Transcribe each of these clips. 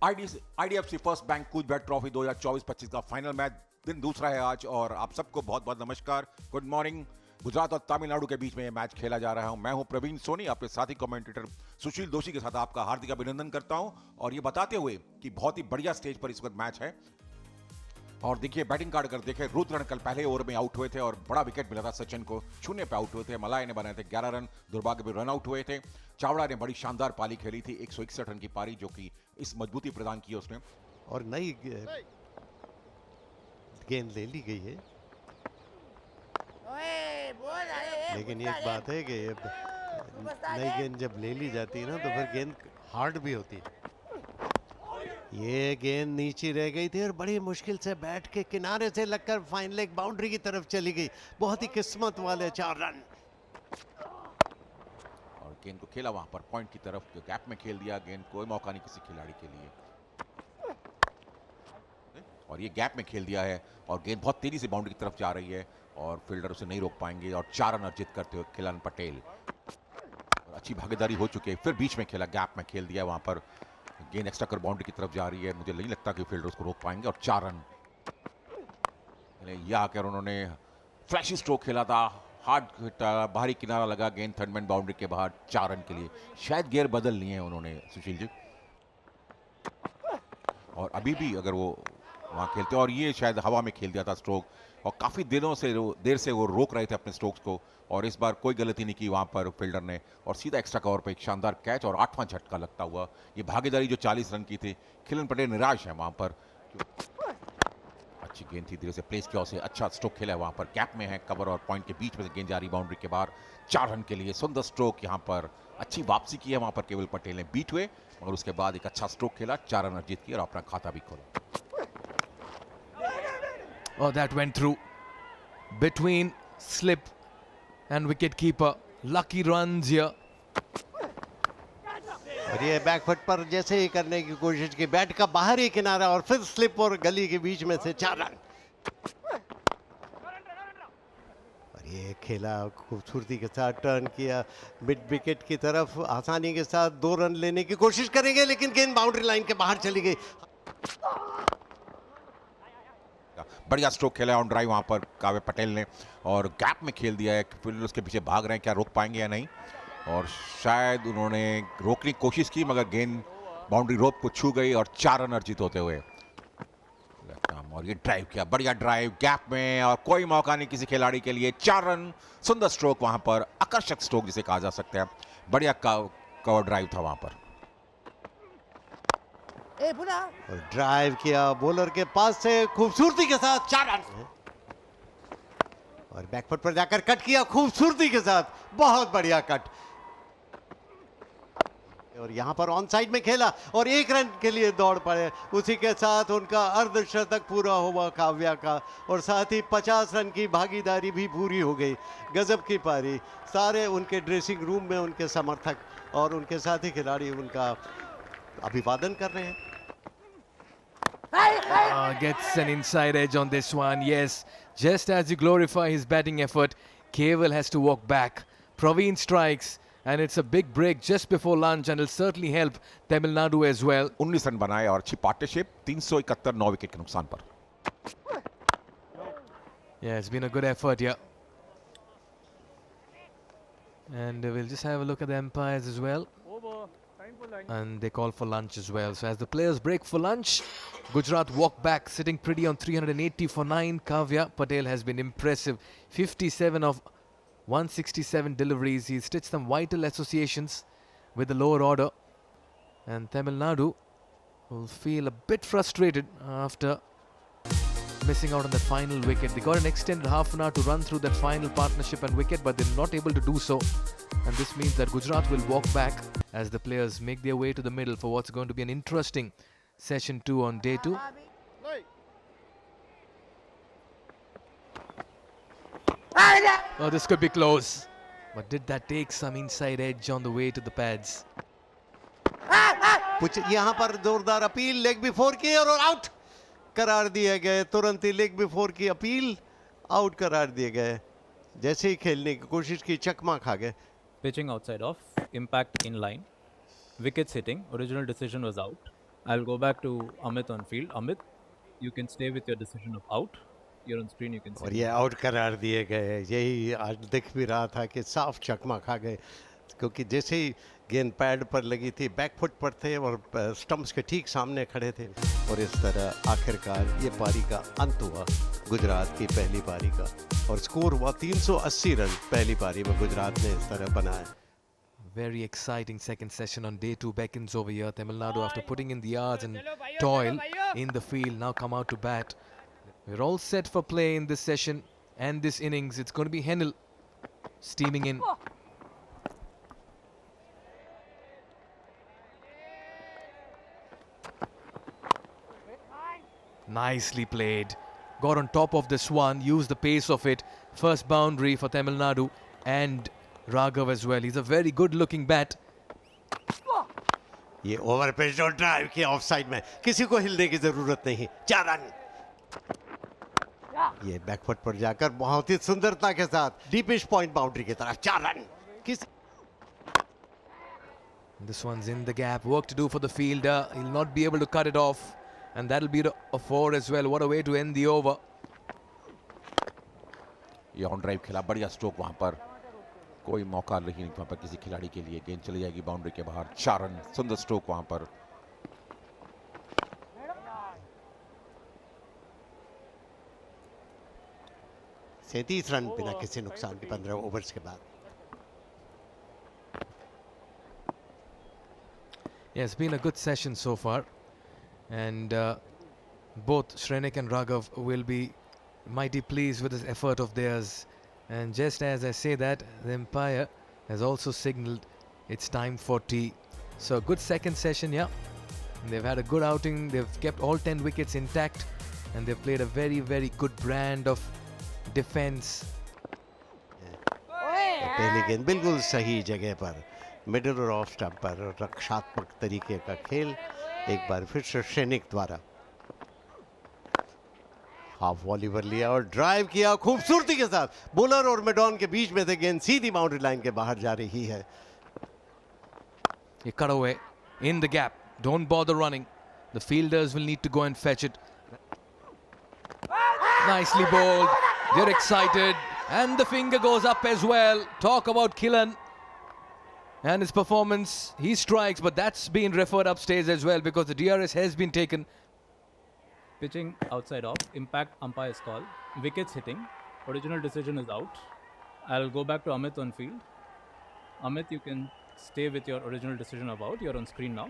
IDFC first bank कूच bat trophy 2024-25 का final match दिन दूसरा है आज और आप सबको बहुत बहुत नमस्कार, गुड मॉर्निंग। गुजरात और तमिलनाडु के बीच में ये मैच खेला जा रहा हूं। मैं हूं प्रवीण सोनी, आपके साथी कमेंटेटर सुशील दोषी के साथ आपका हार्दिक अभिनंदन करता हूं और ये बताते हुए कि बहुत ही बढ़िया स्टेज पर इस वक्त मैच है। और देखिए बैटिंग कार्ड अगर देखें, रुद्रन कल पहले ओवर में आउट हुए थे और बड़ा विकेट मिला था सचिन को, शून्य पे आउट हुए थे। मलाई ने बनाए थे 11 रन, दुर्भाग्य भी रन आउट हुए थे। चावड़ा ने बड़ी शानदार पारी खेली थी, 161 रन की पारी, जो कि इस मजबूती प्रदान की उसने। और नई गेंद ले ली गई है, लेकिन एक बात है कि नई गेंद जब ले ली जाती है ना तो फिर गेंद हार्ड भी होती है। ये गेंद नीचे रह गई थी और बड़ी मुश्किल से बैट के किनारे से लगकर फाइन लेग बाउंड्री की तरफ चली गई। बहुत ही किस्मत वाले 4 रन। और गेंद को खेला वहां पर पॉइंट की तरफ, गैप में खेल दिया गेंद, कोई मौका नहीं किसी खिलाड़ी के लिए। और ये गैप में खेल दिया है और गेंद बहुत तेजी से बाउंड्री की तरफ जा रही है और फील्डर उसे नहीं रोक पाएंगे। और 4 रन अर्जित करते हुए खिलान पटेल, और अच्छी भागीदारी हो चुकी है। फिर बीच में खेला, गैप में खेल दिया, वहां पर गेंद एक्स्ट्रा कर बाउंड्री की तरफ जा रही है। मुझे नहीं लगता कि फील्डर उसको रोक पाएंगे। और 4 रन यह आकर उन्होंने फ्लैशी स्ट्रोक खेला था, हार्ड बाहरी किनारा लगा, गेंद थर्ड मैन बाउंड्री के बाहर, 4 रन के लिए। शायद गियर बदल लिए हैं उन्होंने सुशील जी, और अभी भी अगर वो वहां खेलते, और ये शायद हवा में खेल दिया था स्ट्रोक, और काफी देर से वो रोक रहे थे अपने स्ट्रोक्स को, और इस बार कोई गलती नहीं की वहां पर फील्डर ने, और सीधा एक्स्ट्रा कवर पे एक शानदार कैच और 8वां झटका लगता हुआ। ये भागीदारी जो 40 रन की थी, खिलन पटेल निराश है वहां पर। अच्छी गेंद थी, धीरे से प्लेस किया उसे, अच्छा स्ट्रोक खेला है वहां पर, गैप में है, कवर और पॉइंट के बीच में से गेंद जा रही बाउंड्री के बाहर, 4 रन के लिए। सुंदर स्ट्रोक यहां पर, अच्छी वापसी की है वहां पर, केवल पटेल ने बीट हुए मगर उसके बाद एक अच्छा स्ट्रोक खेला, 4 रन अर्जित किया और अपना खाता भी खोला। Oh, that went through between slip and wicket keeper. Lucky runs here. और ये बैकफुट पर जैसे ही करने की कोशिश की, बैट का बाहरी किनारा और फिर स्लिप और गली के बीच में से 4 रन। और ये खेला खूबसूरती के साथ, टर्न किया मिड विकेट की तरफ, आसानी के साथ 2 रन लेने की कोशिश करेंगे, लेकिन गेंद बाउंड्री लाइन के बाहर चली गई। बढ़िया स्ट्रोक खेला ऑन ड्राइव वहां पर काव्य पटेल ने, और गैप में खेल दिया है, फील्डर उसके पीछे भाग रहे हैं, क्या रोक पाएंगे या नहीं। और शायद उन्होंने रोकने की कोशिश की मगर गेंद बाउंड्री रोप को छू गई और 4 रन अर्जित होते हुए। और ये ड्राइव किया, बढ़िया ड्राइव गैप में, और कोई मौका नहीं किसी खिलाड़ी के लिए, 4 रन। सुंदर स्ट्रोक वहां पर, आकर्षक स्ट्रोक जिसे कहा जा सकता है, बढ़िया कवर ड्राइव था वहां पर। और ड्राइव किया बॉलर के पास से खूबसूरती के साथ, 4 रन। और बैकफुट पर जाकर कट किया खूबसूरती के साथ, बहुत बढ़िया कट। और यहां पर ऑन साइड में खेला और 1 रन के लिए दौड़ पड़े। उसी के साथ उनका अर्धशतक पूरा हुआ काव्या का, और साथ ही 50 रन की भागीदारी भी पूरी हो गई। गजब की पारी। सारे उनके ड्रेसिंग रूम में उनके समर्थक और उनके साथी खिलाड़ी उनका अभिवादन कर रहे हैं। Gets an inside edge on this one. Yes, just as you glorify his batting effort, Keval has to walk back. Praveen strikes, and it's a big break just before lunch, and it'll certainly help Tamil Nadu as well. 19 run बनाए और अच्छी partnership, 371 9 wicket के नुकसान पर। Yeah, it's been a good effort here. And we'll just have a look at the umpires as well. And they call for lunch as well. So as the players break for lunch, Gujarat walk back, sitting pretty on 380 for 9. Kavya Patel has been impressive. 57 of 167 deliveries. He's stitched some vital associations with the lower order. And Tamil Nadu will feel a bit frustrated after missing out on that final wicket. They got an extended half an hour to run through that final partnership and wicket, but they're not able to do so. And this means that Gujarat will walk back as the players make their way to the middle for what's going to be an interesting session 2 on day 2. Oh, this could be close. But did that take some inside edge on the way to the pads? कुछ यहाँ पर जोरदार appeal, leg before की, और out करार दिए गए। तुरंत ही लेग बिफोर की अपील, आउट करार दिए गए। जैसे ही खेलने की कोशिश की, चकमा खा गए। Pitching outside off, impact in line, wickets hitting, original decision was out. I'll go back to Amit on field. Amit, you can stay with your decision of out. You're on screen, you can और say. ये out करार दिए गए, यही आज दिख भी रहा था कि साफ चकमा खा गए, क्योंकि जैसे ही गेंद पैड पर लगी थी बैक फुट पर थे और स्टंप्स के ठीक सामने खड़े थे, और इस तरह आखिरकार ये पारी का अंत हुआ गुजरात की पहली पारी का, और स्कोर हुआ 380 रन पहली पारी में गुजरात ने इस तरह बनाया। Very exciting second session on day 2 beckons over here. Tamil Nadu, after putting in the yards and toil in the field, now come out to bat. We're all set for play in this session and this innings. It's going to be Henel steaming in. Nicely played. Got on top of this one, used the pace of it. First boundary for Tamil Nadu and Raghav as well. He's a very good looking bat. ये over पे जो drive किया of side में, किसी को हिलने की जरूरत नहीं, 4 रन। ये बैकफुट पर जाकर बहुत ही सुंदरता के साथ डीपिश पॉइंट बाउंड्री की तरफ 4 run. This one's in the gap. Work to do for the fielder. He'll not be able to cut it off. And that'll be a 4 as well. What a way to end the over. ये on drive खेला, बढ़िया stroke वहां पर, कोई मौका नहीं वहां पर किसी खिलाड़ी के लिए, गेंद चली जाएगी बाउंड्री के बाहर, 4 रन, सुंदर स्ट्रोक वहां पर। 37 रन बिना किसी नुकसान के 15 ओवर्स के बाद। Yeah, it's been a good session so far. And both Shrenik and Raghav will be mighty pleased with this effort of theirs. And just as I say that, the umpire has also signaled it's time for tea. So good second session, yeah. And they've had a good outing. They've kept all 10 wickets intact, and they've played a very, very good brand of defense. पहली गेंद बिल्कुल सही जगह पर, middle और off stump पर, रक्षात्मक तरीके का खेल एक बार फिर से सैनिक द्वारा। हाफ वॉली पर लिया और ड्राइव किया खूबसूरती के साथ, बॉलर और मिडॉन के बीच में से गेंद सीधी बाउंड्री लाइन के बाहर जा रही है। You cut away in the gap. Don't bother running. The fielders will need to go and fetch it. Nicely bowled. They're excited. And the finger goes up as well. Talk about Killen and his performance. He strikes, but that's been referred upstairs as well because the DRS has been taken. Pitching outside off, impact umpire's call, wickets hitting, original decision is out. I'll go back to Amit on field. Amit, you can stay with your original decision of out. You're on screen now.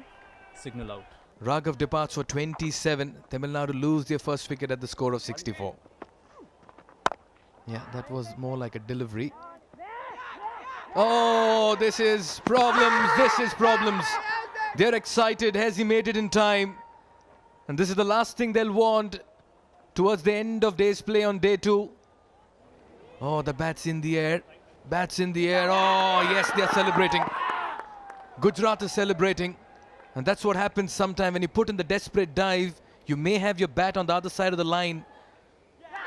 Signal out. Raghav departs for 27. Tamil Nadu lose their first wicket at the score of 64. Yeah, that was more like a delivery. Oh, this is problems. This is problems. They're excited. Has he made it in time? And this is the last thing they'll want towards the end of day's play on day 2. Oh, the bat's in the air. Bat's in the air. Oh, yes, they're celebrating. Gujarat is celebrating. And that's what happens sometime when you put in the desperate dive. You may have your bat on the other side of the line.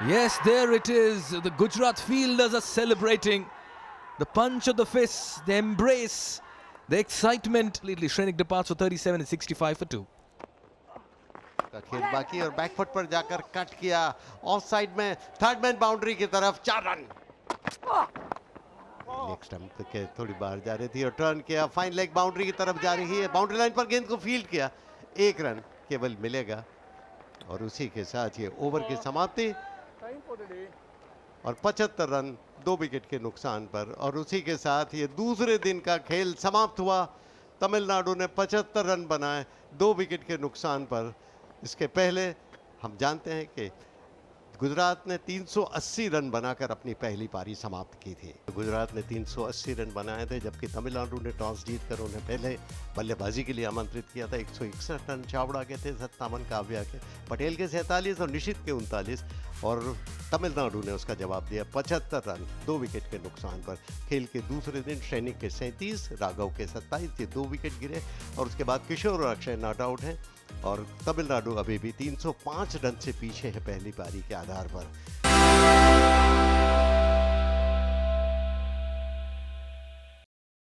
Yes, there it is. The Gujarat fielders are celebrating. The punch of the fist, the embrace, the excitement. Shrenik departs for 37 and 65 for 2. का खेल बाकी और back foot पर जाकर cut किया of side में, third man boundary की तरफ 4 रन। लेग स्टंप के थोड़ी बाहर जा रही थी और टर्न किया, फाइन लेग बाउंड्री की तरफ जा रही है, बाउंड्री लाइन पर गेंद को फील्ड किया, 1 रन केवल मिलेगा और उसी के साथ ये ओवर की समाप्ति और 75 रन 2 विकेट के नुकसान पर, और उसी के साथ ये दूसरे दिन का खेल समाप्त हुआ। तमिलनाडु ने 75 रन बनाए 2 विकेट के नुकसान पर। इसके पहले हम जानते हैं कि गुजरात ने 380 रन बनाकर अपनी पहली पारी समाप्त की थी। गुजरात ने 380 रन बनाए थे, जबकि तमिलनाडु ने टॉस जीतकर उन्हें पहले बल्लेबाजी के लिए आमंत्रित किया था। 161 रन चावड़ा के थे, 57 काव्या के, पटेल के 47 और निशित के 39, और तमिलनाडु ने उसका जवाब दिया 75 रन 2 विकेट के नुकसान पर। खेल के दूसरे दिन सैनिक के 37, राघव के 27, ये 2 विकेट गिरे, और उसके बाद किशोर और अक्षय नॉट आउट हैं, और तमिलनाडु अभी भी 305 रन से पीछे है पहली पारी के आधार पर।